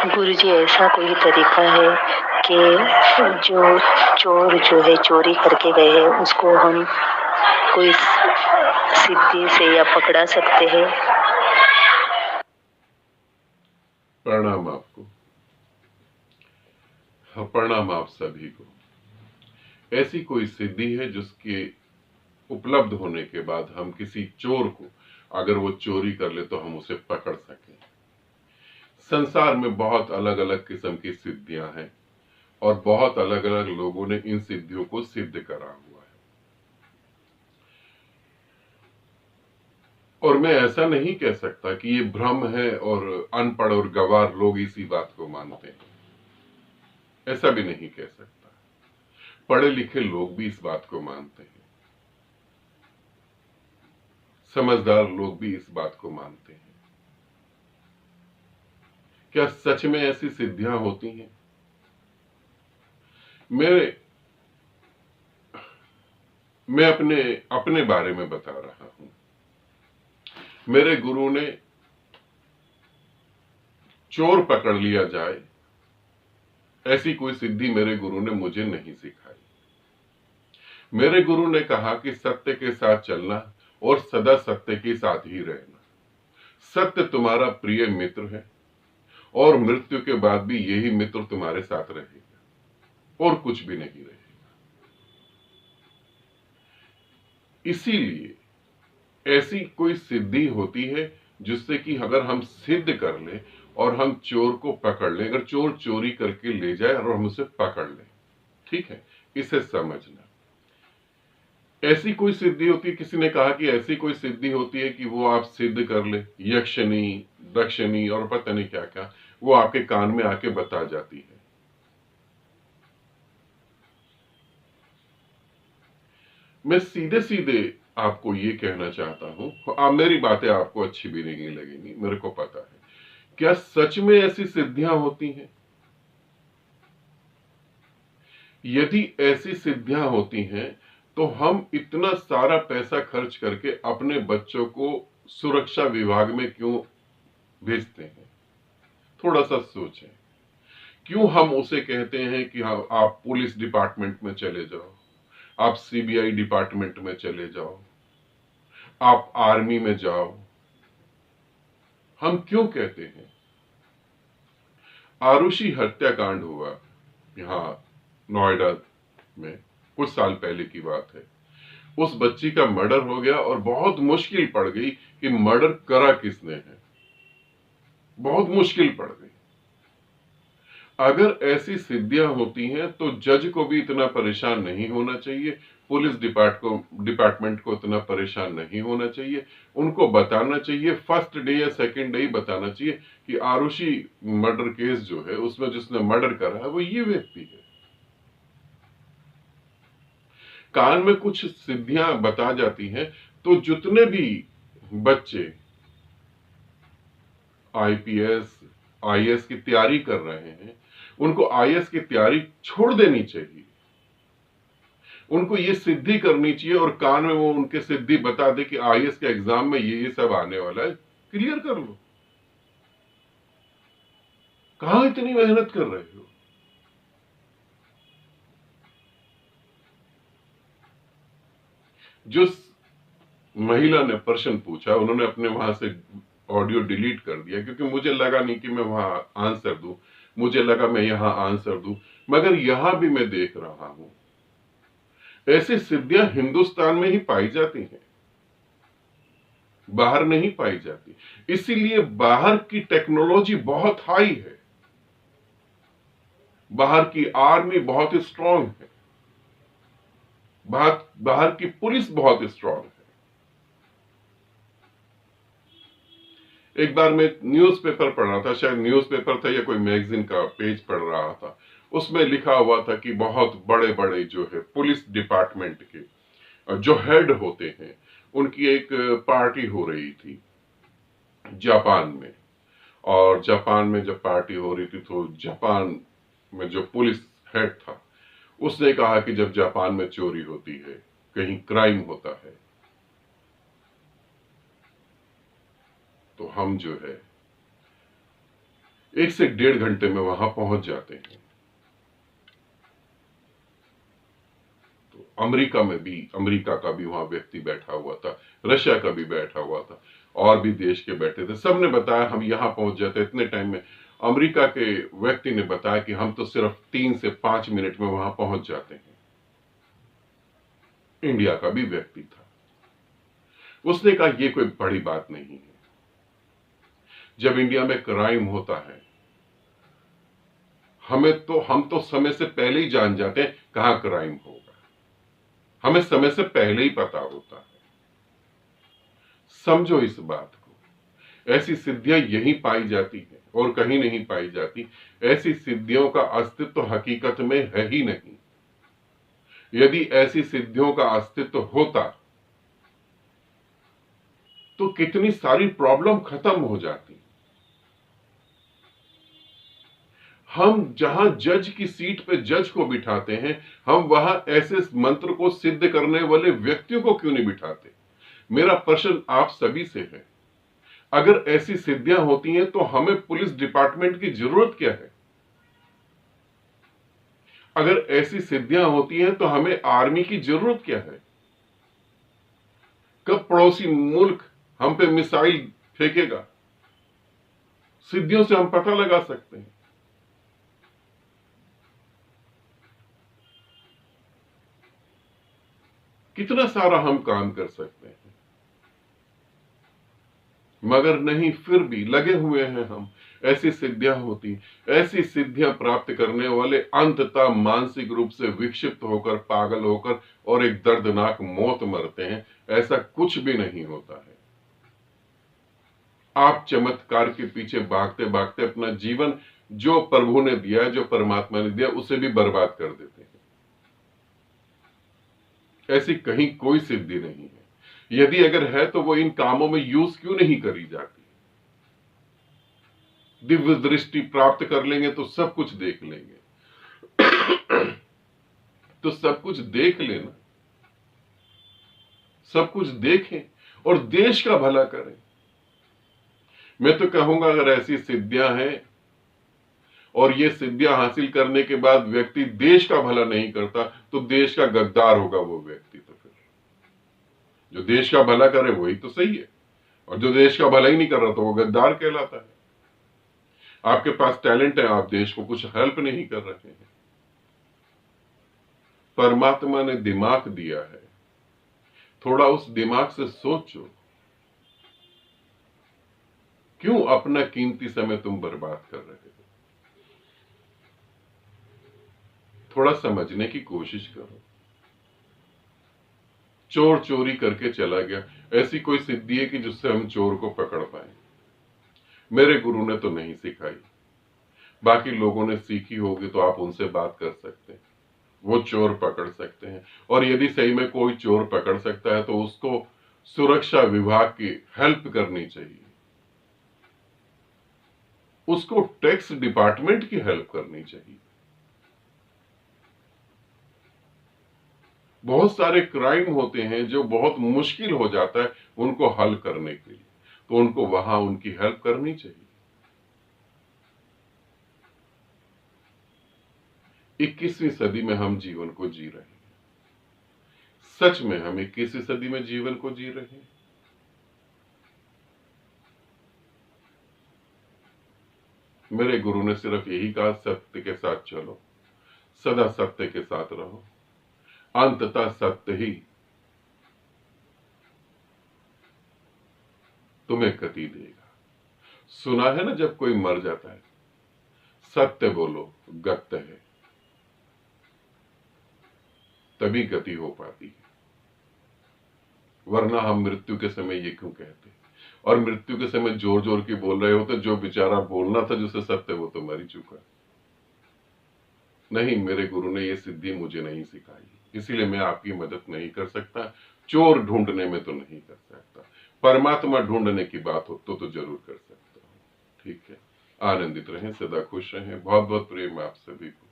गुरुजी, ऐसा कोई तरीका है कि जो चोर जो है चोरी करके गए हैं उसको हम कोई सिद्धि से या पकड़ा सकते हैं? प्रणाम आपको। हाँ, प्रणाम आप सभी को। ऐसी कोई सिद्धि है जिसके उपलब्ध होने के बाद हम किसी चोर को, अगर वो चोरी कर ले तो हम उसे पकड़ सकें। संसार में बहुत अलग अलग किस्म की सिद्धियां हैं और बहुत अलग अलग लोगों ने इन सिद्धियों को सिद्ध करा हुआ है। और मैं ऐसा नहीं कह सकता कि ये भ्रम है और अनपढ़ और गंवार लोग इसी बात को मानते हैं, ऐसा भी नहीं कह सकता। पढ़े लिखे लोग भी इस बात को मानते हैं, समझदार लोग भी इस बात को मानते हैं। क्या सच में ऐसी सिद्धियां होती हैं? मैं अपने अपने बारे में बता रहा हूं। मेरे गुरु ने चोर पकड़ लिया जाए, ऐसी कोई सिद्धि मेरे गुरु ने मुझे नहीं सिखाई। मेरे गुरु ने कहा कि सत्य के साथ चलना और सदा सत्य के साथ ही रहना। सत्य तुम्हारा प्रिय मित्र है और मृत्यु के बाद भी यही मित्र तुम्हारे साथ रहेगा और कुछ भी नहीं रहेगा। इसीलिए ऐसी कोई सिद्धि होती है जिससे कि अगर हम सिद्ध कर ले और हम चोर को पकड़ लें, अगर चोर चोरी करके ले जाए और हम उसे पकड़ लें, ठीक है, इसे समझना। ऐसी कोई सिद्धि होती है, किसी ने कहा कि ऐसी कोई सिद्धि होती है कि वो आप सिद्ध कर ले, यक्षिणी दक्षिणी और पता नहीं क्या क्या, वो आपके कान में आके बता जाती है। मैं सीधे सीधे आपको ये कहना चाहता हूं, आप मेरी बातें आपको अच्छी भी नहीं लगेंगी, मेरे को पता है। क्या सच में ऐसी सिद्धियां होती हैं? यदि ऐसी सिद्धियां होती हैं तो हम इतना सारा पैसा खर्च करके अपने बच्चों को सुरक्षा विभाग में क्यों भेजते हैं? थोड़ा सा सोचें। क्यों हम उसे कहते हैं कि हाँ, आप पुलिस डिपार्टमेंट में चले जाओ, आप सीबीआई डिपार्टमेंट में चले जाओ, आप आर्मी में जाओ? हम क्यों कहते हैं? आरुषि हत्याकांड हुआ यहाँ नोएडा में, कुछ साल पहले की बात है। उस बच्ची का मर्डर हो गया और बहुत मुश्किल पड़ गई कि मर्डर करा किसने है, बहुत मुश्किल पड़ गई। अगर ऐसी सिद्धियां होती हैं तो जज को भी इतना परेशान नहीं होना चाहिए, पुलिस डिपार्टमेंट को इतना परेशान नहीं होना चाहिए। उनको बताना चाहिए, फर्स्ट डे या सेकंड डे ही बताना चाहिए कि आरुषि मर्डर केस जो है उसमें जिसने मर्डर करा है वो ये व्यक्ति है। कान में कुछ सिद्धियां बता जाती हैं तो जितने भी बच्चे आईपीएस आईएएस की तैयारी कर रहे हैं उनको आईएएस की तैयारी छोड़ देनी चाहिए। उनको ये सिद्धि करनी चाहिए और कान में वो उनके सिद्धि बता दे कि आईएएस के एग्जाम में ये सब आने वाला है, क्लियर कर लो। कहां इतनी मेहनत कर रहे हो? जो महिला ने प्रश्न पूछा उन्होंने अपने वहां से ऑडियो डिलीट कर दिया क्योंकि मुझे लगा नहीं कि मैं वहां आंसर दूं, मुझे लगा मैं यहां आंसर दूं, मगर यहां भी मैं देख रहा हूं ऐसी सिद्धियां हिंदुस्तान में ही पाई जाती हैं, बाहर नहीं पाई जाती। इसीलिए बाहर की टेक्नोलॉजी बहुत हाई है, बाहर की आर्मी बहुत स्ट्रांग है, बाहर की पुलिस बहुत स्ट्रांग है। एक बार मैं न्यूज़पेपर पढ़ रहा था, शायद न्यूज़पेपर था या कोई मैगजीन का पेज पढ़ रहा था, उसमें लिखा हुआ था कि बहुत बड़े बड़े जो है पुलिस डिपार्टमेंट के जो हेड होते हैं उनकी एक पार्टी हो रही थी जापान में। और जापान में जब पार्टी हो रही थी तो जापान में जो पुलिस हेड था उसने कहा कि जब जापान में चोरी होती है, कहीं क्राइम होता है, तो हम जो है 1 से 1.5 घंटे में वहां पहुंच जाते हैं। तो अमेरिका का भी वहां व्यक्ति बैठा हुआ था, रशिया का भी बैठा हुआ था, और भी देश के बैठे थे। सबने बताया हम यहां पहुंच जाते इतने टाइम में। अमेरिका के व्यक्ति ने बताया कि हम तो सिर्फ 3 से 5 मिनट में वहां पहुंच जाते हैं। इंडिया का भी व्यक्ति था, उसने कहा यह कोई बड़ी बात नहीं है। जब इंडिया में क्राइम होता है हम तो समय से पहले ही जान जाते हैं कहां क्राइम होगा, हमें समय से पहले ही पता होता है। समझो इस बात को। ऐसी सिद्धियां यहीं पाई जाती है और कहीं नहीं पाई जाती। ऐसी सिद्धियों का अस्तित्व हकीकत में है ही नहीं। यदि ऐसी सिद्धियों का अस्तित्व होता तो कितनी सारी प्रॉब्लम खत्म हो जाती। हम जहां जज की सीट पे जज को बिठाते हैं, हम वहां ऐसे मंत्र को सिद्ध करने वाले व्यक्तियों को क्यों नहीं बिठाते? मेरा प्रश्न आप सभी से है। अगर ऐसी सिद्धियां होती हैं तो हमें पुलिस डिपार्टमेंट की जरूरत क्या है? अगर ऐसी सिद्धियां होती हैं तो हमें आर्मी की जरूरत क्या है? कब पड़ोसी मुल्क हम पे मिसाइल फेंकेगा, सिद्धियों से हम पता लगा सकते हैं। कितना सारा हम काम कर सकते हैं, मगर नहीं, फिर भी लगे हुए हैं हम। ऐसी सिद्धियां होती, ऐसी सिद्धियां प्राप्त करने वाले अंततः मानसिक रूप से विक्षिप्त होकर, पागल होकर और एक दर्दनाक मौत मरते हैं। ऐसा कुछ भी नहीं होता है। आप चमत्कार के पीछे भागते भागते अपना जीवन जो प्रभु ने दिया, जो परमात्मा ने दिया, उसे भी बर्बाद कर देते हैं। ऐसी कहीं कोई सिद्धि नहीं है। यदि अगर है तो वो इन कामों में यूज क्यों नहीं करी जाती? दिव्य दृष्टि प्राप्त कर लेंगे तो सब कुछ देख लेंगे। तो सब कुछ देख लेना, सब कुछ देखें और देश का भला करें। मैं तो कहूंगा अगर ऐसी सिद्धियां हैं और ये सिद्धियां हासिल करने के बाद व्यक्ति देश का भला नहीं करता तो देश का गद्दार होगा वो व्यक्ति। तो फिर जो देश का भला करे वही तो सही है, और जो देश का भला ही नहीं कर रहा तो वो गद्दार कहलाता है। आपके पास टैलेंट है, आप देश को कुछ हेल्प नहीं कर रहे हैं। परमात्मा ने दिमाग दिया है, थोड़ा उस दिमाग से सोचो। क्यों अपना कीमती समय तुम बर्बाद कर रहे हो? थोड़ा समझने की कोशिश करो। चोर चोरी करके चला गया, ऐसी कोई सिद्धि है कि जिससे हम चोर को पकड़ पाए? मेरे गुरु ने तो नहीं सिखाई। बाकी लोगों ने सीखी होगी तो आप उनसे बात कर सकते हैं, वो चोर पकड़ सकते हैं। और यदि सही में कोई चोर पकड़ सकता है तो उसको सुरक्षा विभाग की हेल्प करनी चाहिए, उसको टैक्स डिपार्टमेंट की हेल्प करनी चाहिए। बहुत सारे क्राइम होते हैं जो बहुत मुश्किल हो जाता है उनको हल करने के लिए, तो उनको वहां उनकी हेल्प करनी चाहिए। 21वीं सदी में हम जीवन को जी रहे हैं। सच में हम 21वीं सदी में जीवन को जी रहे हैं। मेरे गुरु ने सिर्फ यही कहा, सत्य के साथ चलो, सदा सत्य के साथ रहो, अंततः सत्य ही तुम्हें गति देगा। सुना है ना, जब कोई मर जाता है, सत्य बोलो, गत्य है, तभी गति हो पाती है। वरना हम मृत्यु के समय ये क्यों कहते हैं? और मृत्यु के समय जोर जोर की बोल रहे हो तो जो बेचारा बोलना था जिसे सत्य, वो तो मर ही चुका। नहीं, मेरे गुरु ने ये सिद्धि मुझे नहीं सिखाई, इसीलिए मैं आपकी मदद नहीं कर सकता। चोर ढूंढने में तो नहीं कर सकता, परमात्मा ढूंढने की बात हो तो जरूर कर सकता हूं। ठीक है, आनंदित रहें, सदा खुश रहें। बहुत बहुत प्रेम आप सभी को।